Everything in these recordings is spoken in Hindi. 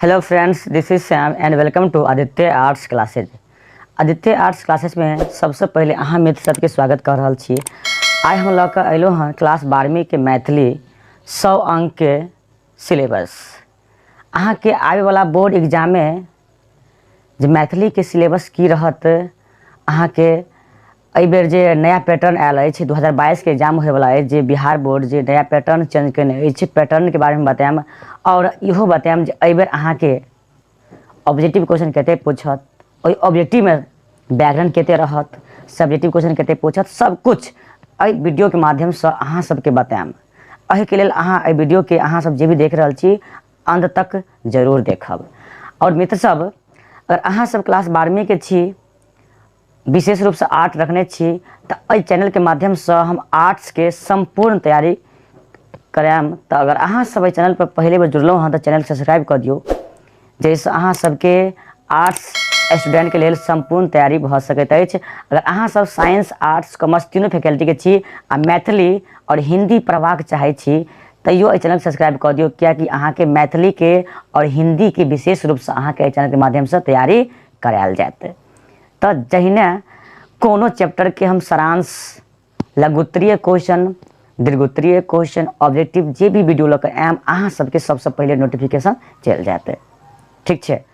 Hello friends, this is Sam and welcome to Aditya arts classes. Aditya arts classes में सबसे पहले अहाँ मित्र सबके स्वागत कर रहा छी। आज हम लोग अलो हैं क्लास 12वीं के मैथिली 100 अंक के सिलेबस। अहाँ के आवे वाला बोर्ड एग्जाम में जो मैथिली के सिलेबस की रहत, अहाँ के एहि बेर जे नया पैटर्न आयल है 2022 के एग्जाम होए वाला है, जे बिहार बोर्ड जे नया पैटर्न चेंज करने पैटर्न के बारे में बताएम और इहो बताएम जे एहि बेर अहाँ के ऑब्जेक्टिव क्वेश्चन कते पूछत, ओहि ऑब्जेक्टिव में बैकग्राउंड कते रहत, सब्जेक्टिव क्वेश्चन कते पूछत, सब कुछ एहि वीडियो के माध्यम से अहाँ सबके बताएम। एहि के लेल अहाँ एहि वीडियो के अहाँ सब जे भी देख रहल छी अंत तक जरूर देखब। और मित्र सब, अगर अहाँ सब क्लास 12वीं के छी, विशेष रूप से आर्ट रखने छी, तो एहि चैनल के माध्यम से हम आर्ट्स के संपूर्ण तैयारी कराएम। तो अगर अहाँ सब एहि चैनल पर पहले बार जुड़लौ हँ तो चैनल सब्सक्राइब कर दियो, जैसे अहाँ सबके आर्ट्स स्टूडेंट के लेल संपूर्ण तैयारी भ सकैत अछि। अगर अहाँ सब साइंस, आर्ट्स, कॉमर्स तीनों फैकल्टी के छी आ मैथिली और हिंदी पढ़बाक चाहे छी, तैयो एहि चैनल सब्सक्राइब कर दियो, कियाकि अहाँ के मैथिली के और हिंदी के विशेष रूप से अहाँ के एहि चैनल के माध्यम से तैयारी करायल जायत। तो जहिने कोनो चैप्टर के हम सारांश, लघुत्तरीय क्वेश्चन, दीर्घोत्तरीय क्वेश्चन, ऑब्जेक्टिव जे भी वीडियो लग आयम, अहाँ सबके सबसे पहले नोटिफिकेशन चल जाते, ठीक है।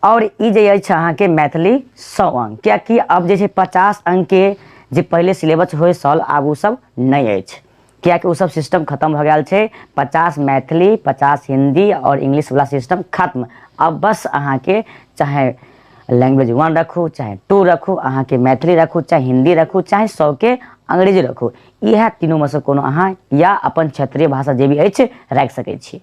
और ई जे अछि अहाँ के मैथिली 100 अंक, कियाकि अब जे 50 अंक के जे पहले सिलेबस होय साल, आब उ सब नहीं अछि, कियाकि उ सब सिस्टम खत्म हो गया है। 50 मैथिली, 50 हिंदी और इंग्लिश वाला सिस्टम खत्म। अब बस अहाँ के चाहे लैंग्वेज 1 रखू, चाहे 2 रखू, अहाँ के मैथिली रखू, चाहे हिंदी रखू, चाहे 100 के अंग्रेजी रखू, यह तीनों में से कोनो अहाँ या अपन क्षेत्रीय भाषा जे भी अछि रख सकै छी,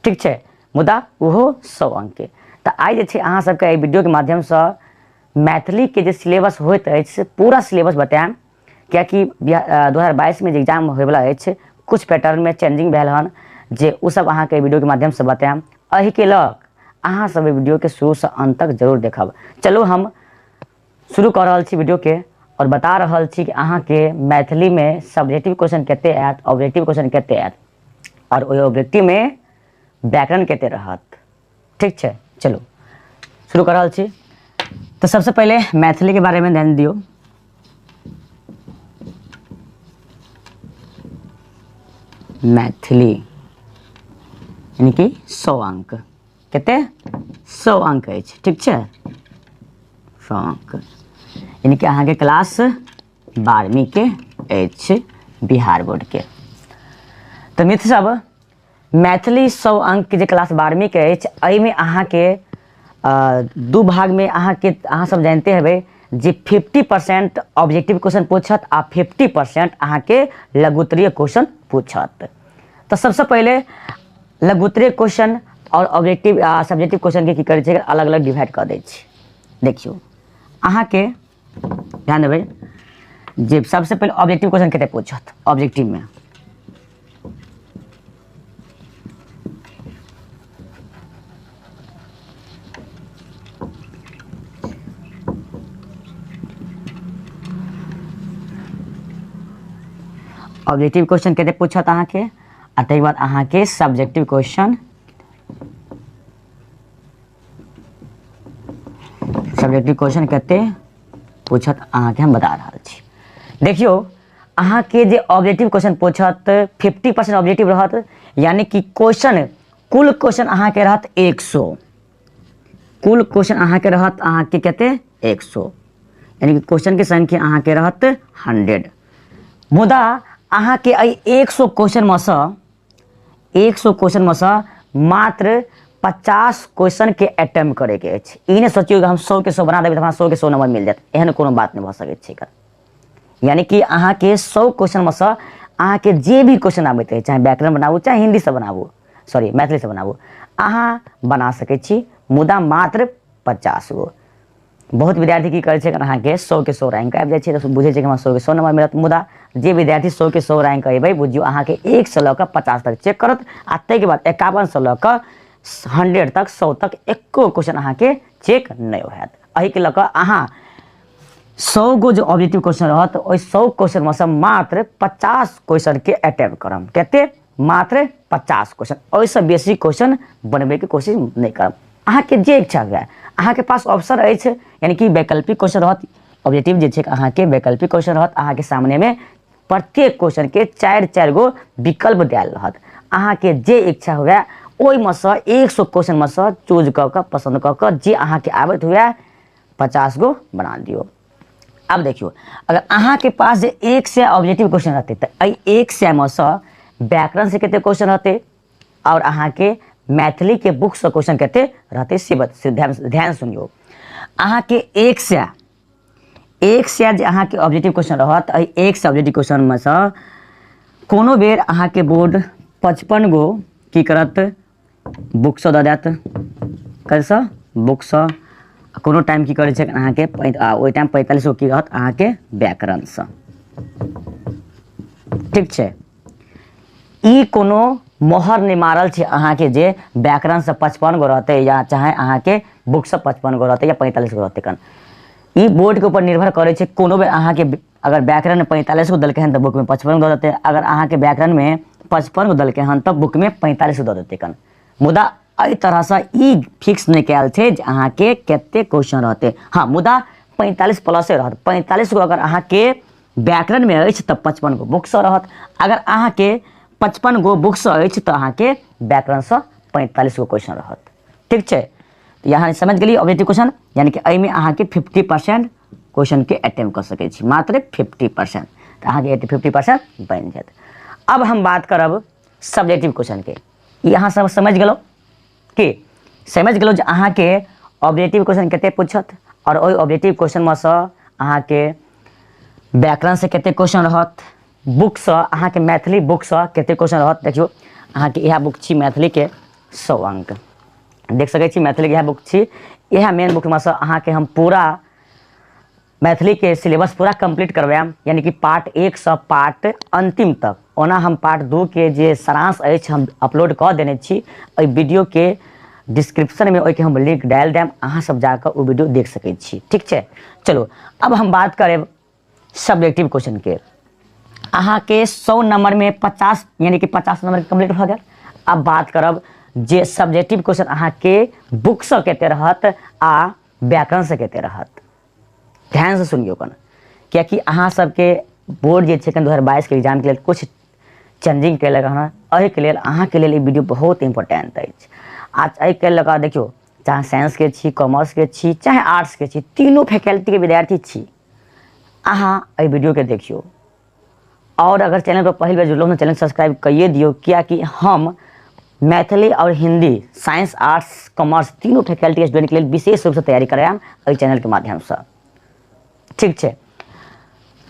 ठीक है। मुदा उहो 100 अंक के। तो आई जे अहाँ सबके एहि वीडियो के माध्यम से मैथिली के जे सिलेबस होइत अछि से पूरा सिलेबस बताएम, कियाकि 2022 में जे एग्जाम होय वाला अछि, कुछ पैटर्न में चेंजिंग भेल हन, जे उ सब अहाँ के वीडियो के माध्यम से बताएम। एहि के लग अहाँ सब वीडियो के शुरू से अंत तक जरूर देखब। चलो हम शुरू कर रहल छी वीडियो के और बता रहल छी कि अहाँ के मैथिली में सब्जेक्टिव क्वेश्चन कते आयत, ऑब्जेक्टिव क्वेश्चन कते आयत और ओहि ऑब्जेक्टिव में व्याकरण कते रहत, ठीक है। चलो शुरू कर रहल छी। तो सबसे पहले मैथिली के बारे में ध्यान दियो। मैथिली यानी कि 100 अंक, कते 100 अंक अछि, ठीक है। 100 अंक यानी कि अहाँ के क्लास 12वीं के अछि बिहार बोर्ड के। तो मित्र सब, मैथिली 100 अंक के जे क्लास 12वीं के अछि, एहि में अहाँ के 2 भाग में अहाँ सब जानते हेबै जे 50% ऑब्जेक्टिव क्वेश्चन पूछत आ 50% अहाँ के लघुत्तरीय क्वेश्चन पूछत। तो सबसे पहले लघुत्तरीय क्वेश्चन और ऑब्जेक्टिव सब्जेक्टिव क्वेश्चन के की करे छै, अलग अलग डिवाइड कर दै छी। देखियो अहाँ के ध्यान देबै जे सबसे पहले ऑब्जेक्टिव क्वेश्चन कते पूछत। ऑब्जेक्टिव में ऑब्जेक्टिव क्वेश्चन कते पूछत अहाँ के, आ तै बाद अहाँ के सब्जेक्टिव क्वेश्चन कते पूछत अहाँ के हम बता रहल छी। देखियो अहाँ के जे ऑब्जेक्टिव क्वेश्चन पूछत 50% ऑब्जेक्टिव रहत, यानी कि क्वेश्चन कुल क्वेश्चन अहाँ के रहत 100, कुल क्वेश्चन अहाँ के रहत अहाँ के कते 100, यानी कि क्वेश्चन के संख्या अहाँ के रहत 100। मुदा अहाँ के 100 क्वेश्चन में से मात्र 50 क्वेश्चन के अटेम्प्ट करे के अछि। ई नहीं सोचियो कि हम 100 के 100 बना देबै तो हमरा 100 के 100 नंबर मिल जात, एहन कोनो बात नहीं भ सकै छै। यानी कि अहाँ के 100 क्वेश्चन में से अहाँ के जे भी क्वेश्चन आबैत है, चाहे व्याकरण बनाबू, चाहे हिंदी से बनाबू, सॉरी मैथिली से बनाबू, अहाँ बना सकै छी, मुदा मात्र 50 गो। बहुत विद्यार्थी की करे छै, अहाँ के 100 के 100 रैंक आबि जाय छै तो बुझे छै कि हमरा 100 के 100 नंबर मिलत। मुदा जे विद्यार्थी 100 के 100 रैंक अयबै, बुझियो अहाँ के 1 से लऽ कऽ 50 तक चेक करत, आ तै के बाद 51 से लऽ कऽ 100 तक 100 तक एको क्वेश्चन अहाँ के चेक नहीं होयत। एहि के लऽ कऽ अहाँ 100 गो जो ऑब्जेक्टिव क्वेश्चन रहत, ओहि 100 क्वेश्चन में से मात्र 50 क्वेश्चन के अटेम्प्ट करम। कते मात्र 50 क्वेश्चन, ओहिसँ बेसी क्वेश्चन बनबे के कोशिश नहीं करब। अहाँ के जे इच्छा हुए अहाँ के पास ऑप्शन अछि, यानी कि वैकल्पिक क्वेश्चन रहत। ऑब्जेक्टिव जे छै अहाँ के वैकल्पिक क्वेश्चन रहत, अहाँ के सामने में प्रत्येक क्वेश्चन के 4 गो विकल्प दियल रहत। अहाँ के जे इच्छा हुए ओहि में से 100 क्वेश्चन में से चूज क के पसंद क के जे अहाँ के आबत हुए 50 गो बना दियो। अब देखियो, अगर अहाँ के पास जे 1 से ऑब्जेक्टिव क्वेश्चन रहते तो 1 से में से व्याकरण से कितने क्वेश्चन रहते और अहाँ के मैथिली के बुक से क्वेश्चन कितने रहते से ध्यान सुनियो। अहाँ के 1 से जे अहाँ के ऑब्जेक्टिव क्वेश्चन रहत, 1 से ऑब्जेक्टिव क्वेश्चन में से कोनो बेर अहाँ के बोर्ड 55 गो की करत बुक से दे देत, कैसे बुक से कोनो टाइम की करे छै अहाँ के ओहि टाइम 45 गो की रहत अहाँ के व्याकरण से। ठीक छै, ई कोनो मोहर नहीं मारल छै अहाँ के जे व्याकरण से 55 गो रहते या चाहे अहाँ के बुक से 55 गो रहते या 45 गो रहते कन। ई बोर्ड के ऊपर निर्भर करे छै। कोनो बेर अहाँ के अगर व्याकरण में 45 गो दलके हन तो बुक में 55 गो देते, अगर अहाँ के व्याकरण में 55 गो दलके हन तब बुक में 45 गो देते कन। मुदा एहि तरह से ई फिक्स नहीं कल छै जे अहाँ के कते क्वेश्चन रहते। हाँ, मुदा 45 प्लस रहत। 45 गो अगर अहाँ के व्याकरण में अछि तब 55 गो बुक से रहत। अगर अहाँ के 55 गो बुक से अछि तो अहाँ के व्याकरण से 45 गो क्वेश्चन रहत। ठीक छै, तो यहाँ समझ गेली ऑब्जेक्टिव क्वेश्चन, यानी कि एहिमे अहाँ के 50% क्वेश्चन के अटेम्प्ट कर सकै छी, मात्र 50%, तो अहाँ के 50% बन जात। अब हम बात करब सब्जेक्टिव क्वेश्चन के। यहाँ सब समझ गेलो कि समझ गेलो जे अहाँ के ऑब्जेक्टिव क्वेश्चन कते पूछत और ओहि ऑब्जेक्टिव क्वेश्चन में से अहाँ के व्याकरण से कते क्वेश्चन रहत, बुक से अहाँ के मैथिली बुक से कते क्वेश्चन रहत। देखियो, अहाँ के यह बुक छी मैथिली के 100 अंक देख सकै छी। मैथिली के यह बुक छी, यह मेन बुक में से अहाँ के हम पूरा मैथिली के सिलेबस पूरा कंप्लीट करवाएम, यानी कि पार्ट 1 से पार्ट अंतिम तक। ओना हम पार्ट 2 के जे सारांश अछि हम अपलोड कर देने छी, एहि वीडियो के डिस्क्रिप्शन में ओहि के हम लिंक डाल देम, अहाँ सब जाकर वो वीडियो देख सकै छी। ठीक छै, चलो अब हम बात करें सब्जेक्टिव क्वेश्चन के। अहाँ के 100 नंबर में 50 यानी कि 50 नंबर कंप्लीट हो गया। अब बात करब जे सब्जेक्टिव क्वेश्चन अहाँ के बुक से कते रहत आ व्याकरण से कते रहत। ध्यान से सुनियो कन, कियाकि अहाँ सबके बोर्ड जे छै 2022 के एग्जाम के लिए कुछ चेंजिंग कैलक हन, एहि के लिए अहाँ के लिए वीडियो बहुत इंपॉर्टेंट अछि। आज एहि के लगा देखियो, चाहे साइंस के छी, कॉमर्स के छी, चाहे आर्ट्स के छी, तीनों फैकल्टी के विद्यार्थी छी, अहाँ एहि वीडियो के देखियो। और अगर चैनल पर पहली बार जुड़लो तो चैनल सब्सक्राइब करिए दियो, क्या कि हम मैथिली और हिंदी, साइंस, आर्ट्स, कॉमर्स तीनों फैकल्टी स्टूडेंट के लिए विशेष रूप से तैयारी कराएम एहि चैनल के माध्यम से। ठीक छै,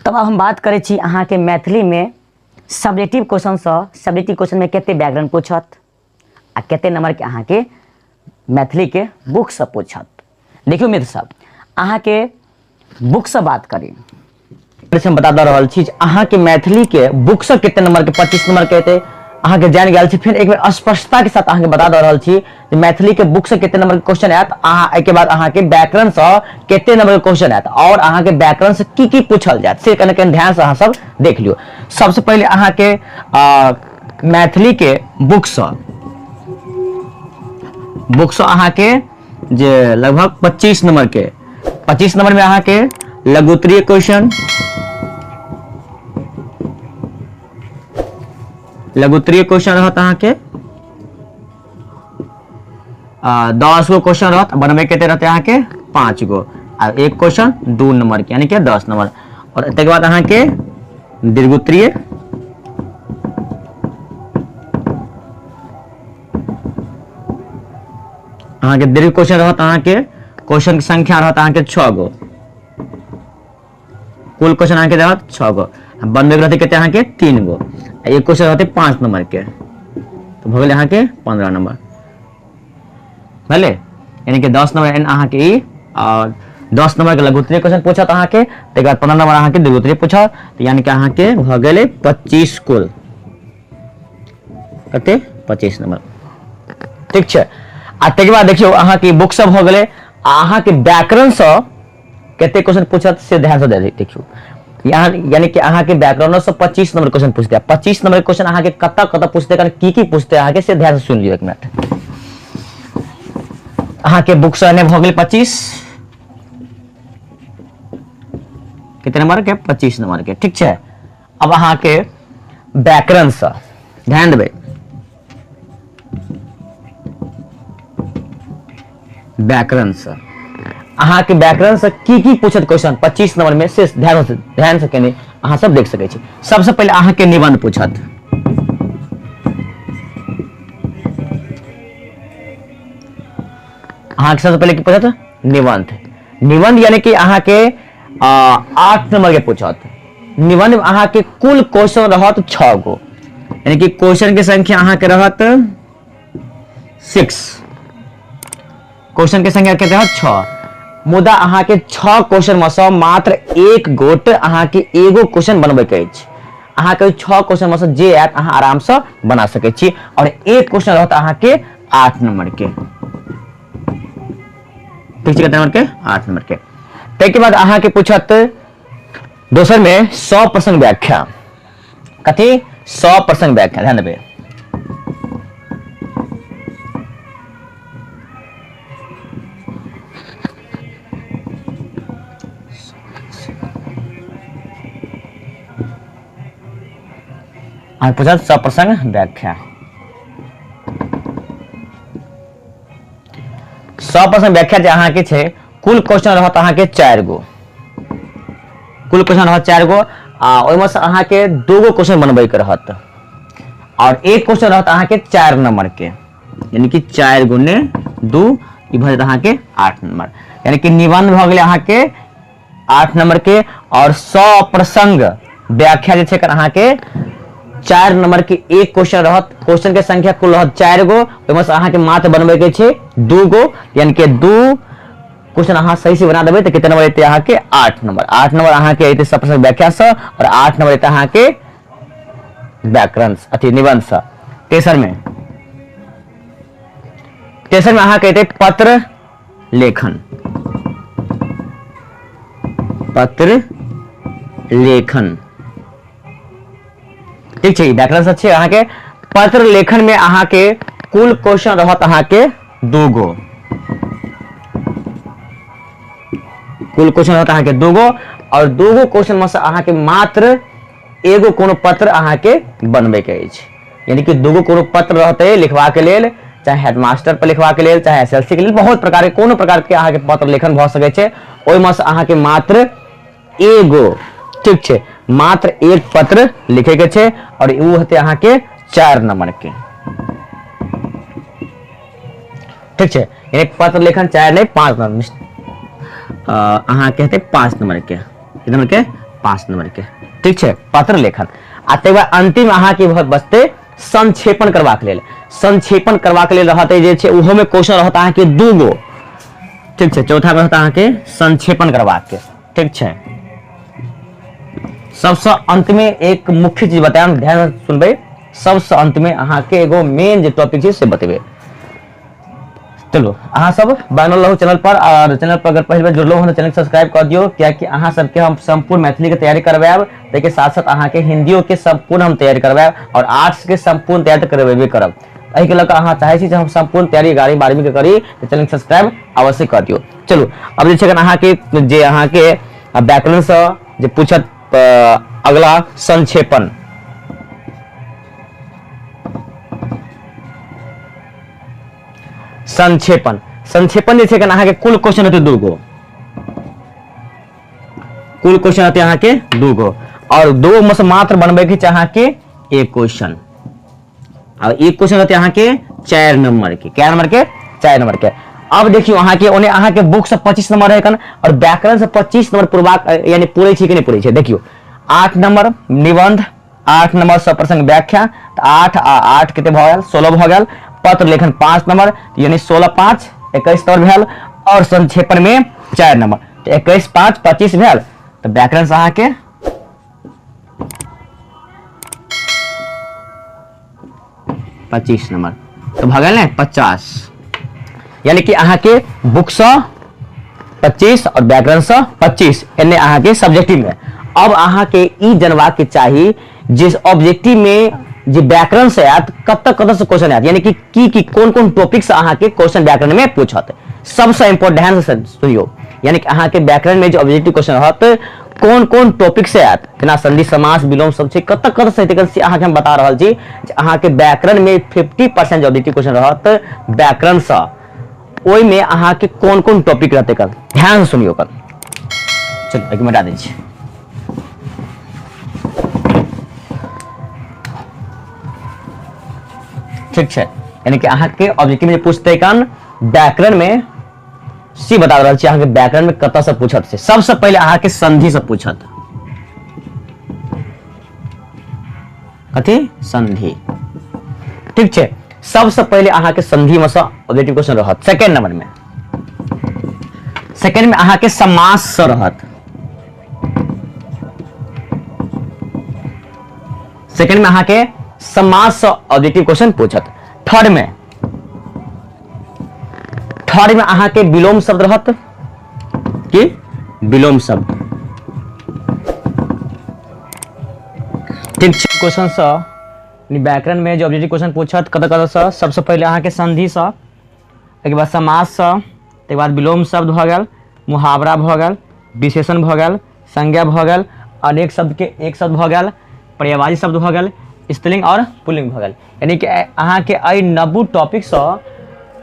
तब अब हम बात करै छी अहाँ के मैथिली में सब्जेक्टिव क्वेश्चन से। सब्जेक्टिव क्वेश्चन में कते व्याकरण पूछत आ कते नंबर के अहाँ के मैथिली के बुक से पूछत। देखियो मित्र सब, अहाँ के बुक से बात करी हम बता दे रहल छी अहाँ के मैथिली के बुक से कितने नंबर के 25 नंबर के हेतै अहाँ के जान गेल छी। फिर एक बार स्पष्टता के साथ अहाँ के बता दे रहल छी जे मैथिली के बुक से कितने नंबर के क्वेश्चन आयत, अहाँ एके बाद अहाँ के व्याकरण से कितने नंबर के क्वेश्चन आयत और अहाँ के व्याकरण से की पूछल जायत से कने ध्यान से अहाँ सब देख लियो। सबसे पहले अहाँ के मैथिली के बुक से अहाँ के जे लगभग 25 नंबर के 25 नंबर में अहाँ के लघुत्तरीय क्वेश्चन, रहत अहाँ के 10 गो क्वेश्चन रहत, बनबे के रहते अहाँ के 5 गो और एक क्वेश्चन 2 नंबर के यानी कि 10 नंबर। और तक बाद अहाँ के दीर्घोत्तरीय, अहाँ के दीर्घ क्वेश्चन रहत अहाँ के क्वेश्चन की संख्या रहत अहाँ के 6 गो, कुल क्वेश्चन अहाँ के रहत 6 गो, बनबे के रहते कहते अहाँ के 3 गो, एक क्वेश्चन रहते 5 नंबर के, तो भ गेल अहाँ के 15 नंबर भले, यानी कि 10 नंबर अहाँ के ई और 10 नंबर के लघुत्तरीय क्वेश्चन पूछत अहाँ के, तकर बाद 15 नंबर अहाँ के दीर्घोत्तरीय पूछत, तो यानी कि अहाँ के भ गेल 25 कुल कते 25 नंबर। ठीक छै, आ तकर बाद देखियो अहाँ के बुक सब भ गेलै, अहाँ के व्याकरण से कते क्वेश्चन पूछत से ध्यान से देखियो। यहाँ यानी कि अहाँ के व्याकरण से 25 नंबर क्वेश्चन पूछते हैं। 25 नंबर क्वेश्चन अहाँ के कत पूछते हैं, की पूछते हैं अहाँ के, से ध्यान से सुन लियो एक मिनट। अहाँ के बुक से हो गए 25, कितने नंबर के, 25 नंबर के, ठीक है। अब अहाँ के व्याकरण से ध्यान देवे, व्याकरण से अहाँ के व्याकरण से की पूछत क्वेश्चन 25 नंबर में, से ध्यान से केने अहाँ सब देख सके छी। सबसे पहले अहाँ के निबंध पूछत, अहाँ के सबसे पहले की पूछत, निबंध। निबंध यानी कि अहाँ के 8 नंबर के पूछत। निबंध में अहाँ के कुल क्वेश्चन रहत 6 गो, यानी कि क्वेश्चन की संख्या अहाँ के रहत 6, क्वेश्चन की संख्या कहते हैं 6। मुदा अहाँ के 6 क्वेश्चन में से मात्र 1 गोट अहाँ के एगो क्वेश्चन बनबे के अछि। अहाँ के 6 क्वेश्चन में से जे आयत अहाँ आराम से बना सके छी, और एक क्वेश्चन रहता अहाँ के 8 नंबर के, ठीक है, कितने नंबर के, 8 नंबर के। ताके बाद अहाँ के पूछत दोसर में 100 प्रसंग व्याख्या, कथी 100 प्रसंग व्याख्या, ध्यान देबे। अहाँ पूछत 100 प्रसंग व्याख्या, 100 प्रसंग व्याख्या जे अहाँ के छे, कुल क्वेश्चन रहत अहाँ के 4 गो, कुल क्वेश्चन रहत 4 गो, ओइ में से अहाँ के 2 गो क्वेश्चन बनबे के रहत, और एक क्वेश्चन रहत अहाँ के 4 नंबर के, यानी कि 4 गुने 2 ई भ जात अहाँ के 8 नंबर, यानी कि निबंध भ गेलै अहाँ के 8 नंबर के, और 100 प्रसंग व्याख्या जे छे कर अहाँ के 4 नंबर के एक क्वेश्चन रहत। क्वेश्चन के संख्या कुल रहत 4 गो, ओइ में से अहाँ के मात्र बनबे के छे 2 गो, यानी कि 2 क्वेश्चन अहाँ सही से बना देबे तो कितना नंबर एते अहाँ के 8 नंबर। 8 नंबर अहाँ के एते 100 प्रसंग व्याख्या से, और 8 नंबर एते अहाँ के व्याकरण अथी निबंध से। तेसर में अहाँ के एते पत्र लेखन, पत्र लेखन, ठीक है, व्याकरण से अहाँ के पत्र लेखन में अहाँ के कुल क्वेश्चन रहत अहाँ के 2 गो, कुल क्वेश्चन रहत अहाँ के 2 गो, और 2 गो क्वेश्चन में से अहाँ के मात्र एगो कोनो पत्र अहाँ के बनबे के अछि, यानी कि 2 गो कोनो पत्र रहते लिखवा के लेल, चाहे हेडमास्टर पर लिखवा के लेल, चाहे एसएलसी के लेल, बहुत प्रकार के कोनो प्रकार के अहाँ के पत्र लेखन भ सके छै। ओइ में से अहाँ के मात्र एगो, ठीक है, मात्र एक पत्र लिखे के छे, और उ होते अहाँ के 4 नंबर के, ठीक है, एक पत्र लेखन 4 नहीं 5 नंबर, अहाँ कहते 5 नंबर के, कितने नंबर के, 5 नंबर के, ठीक है, पत्र लेखन। आ तै बाद अंतिम अहाँ के बहुत बचते संक्षेपण करवा के लेल, संक्षेपण करवा के लेल रहते जे छे उहो में क्वेश्चन रहता अहाँ के 2 गो, ठीक है। चौथा में रहता अहाँ के संक्षेपण करवा के, ठीक है। सबसे अंत में एक मुख्य चीज बताएं, ध्यान से सुनबे, सबसे अंत में अहाँ के एगो मेन जो टॉपिक है से बतेबे। चलो अहाँ सब बनल रहो चैनल पर, और चैनल पर अगर पहले बार जुड़लो हो तो चैनल सब्सक्राइब कर दियो, क्या कि अहाँ सबके हम संपूर्ण मैथिली के तैयारी करवाएब, ताकि साथ साथ अहाँ के हिंदियों के संपूर्ण हम तैयारी करवाएब, और आर्ट्स के संपूर्ण तैयारी करवेबे करब। एहि के लगा अहाँ चाहे छी जे हम संपूर्ण तैयारी 11वीं 12वीं के करी, तो चैनल सब्सक्राइब अवश्य कर दियो। चलो अब जे छै अहाँ के व्याकरण से जे पूछत अगला संक्षेपण, संक्षेपण, संक्षेपण जे छै अहाँ के कुल क्वेश्चन होते 2 गो, कुल क्वेश्चन होते अहाँ के 2 गो, और 2 में से मात्र बनबे के अहाँ के एक क्वेश्चन, और एक क्वेश्चन होते अहाँ के 4 नंबर के, क्या नंबर के, 4 नंबर के। अब देखियो अहाँ के ओने अहाँ के बुक से 25 नंबर है, और व्याकरण से 25 नंबर पूर्वाक यानी पूरे छी कि नहीं पूरे छी। देखियो 8 नंबर निबंध, 8 नंबर 100 प्रसंग व्याख्या, तो 8 आ 8 कितने भ गेल, 16 भ गेल। पत्र लेखन 5 नंबर, यानी 16 5 21 नंबर भेल, और संक्षेपण में 4 नंबर, तो 21 5 25 भेल। तो व्याकरण से अहाँ के 25 नंबर, तो भ गेल ने 50, यानी कि अहाँ के बुक से 25 और व्याकरण से 25 एने अहाँ के सब्जेक्टिव में, अब अहाँ के ई जनबाक के चाहिए जिस ऑब्जेक्टिव में जे व्याकरण से आयत कत से क्वेश्चन आयत, यानी कि कौन कौन टॉपिक से अहाँ के क्वेश्चन व्याकरण में पूछत। सबसे इंपोर्टेंट ध्यान से सुनियो, यानी कि अहाँ के व्याकरण में जो ऑब्जेक्टिव क्वेश्चन रहत कौन कौन टॉपिक से आयत, केना संधि समास विलोम सब छै कत से अहाँ के हम बता रहल छी। अहाँ के व्याकरण में 50% ऑब्जेक्टिव क्वेश्चन रहत व्याकरण से, ओई में अहाँ के कौन कौन टॉपिक रहते कल ध्यान से सुनियो कल। चलो एक मिनट दे छी। ठीक है, यानी कि अहाँ के ऑब्जेक्टिव में पूछते कन व्याकरण में सी बता रहल छी, अहाँ के व्याकरण में कत से पूछत से। सबसे पहले अहाँ के संधि से पूछत, कथी संधि। ठीक है, सबसे पहले अहाँ के संधि में से ऑब्जेक्टिव क्वेश्चन रहत। सेकंड नंबर में अहाँ के समास से रहत। सेकंड में अहाँ के समास से ऑब्जेक्टिव क्वेश्चन पूछत। थर्ड में अहाँ के विलोम शब्द रहत कि विलोम शब्द। ठीक छै, क्वेश्चन से व्याकरण में जो ऑब्जेक्टिव क्वेश्चन पूछत कत से, सबसे पहले अहाँ के संधि से, एक बाद समास से, एक बाद विलोम शब्द भ गेल, मुहावरा भ गेल, विशेषण भ गेल, संज्ञा भ गेल, अनेक शब्द के एक शब्द भ गेल, पर्यायवाची शब्द भ गेल, स्त्रीलिंग और पुल्लिंग भ गेल। यानी कि अहाँ के अइ 90 टॉपिक से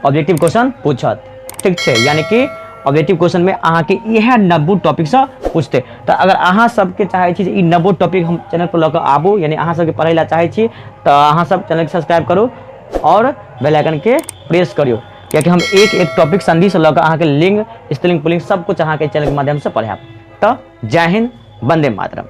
ऑब्जेक्टिव क्वेश्चन पूछत। ठीक है, यानी कि ऑब्जेक्टिव क्वेश्चन में अहाँ के यह 90 टॉपिक से पूछते। तो अगर अहाँ सबके चाहे छी ई 90 टॉपिक हम चैनल पर लऽ कऽ आबू, यानी अहाँ सबके पढ़ै ला चाहे छी, तो अहाँ सब चैनल के सब्सक्राइब करू और बेल आइकन के प्रेस करियो, कियाकि हम एक टॉपिक संधि से लऽ कऽ अहाँ के लिंग, स्त्रीलिंग, पुल्लिंग सब कुछ अहाँ के चैनल के माध्यम से पढ़ाएब। तो जय हिंद, वंदे मातरम।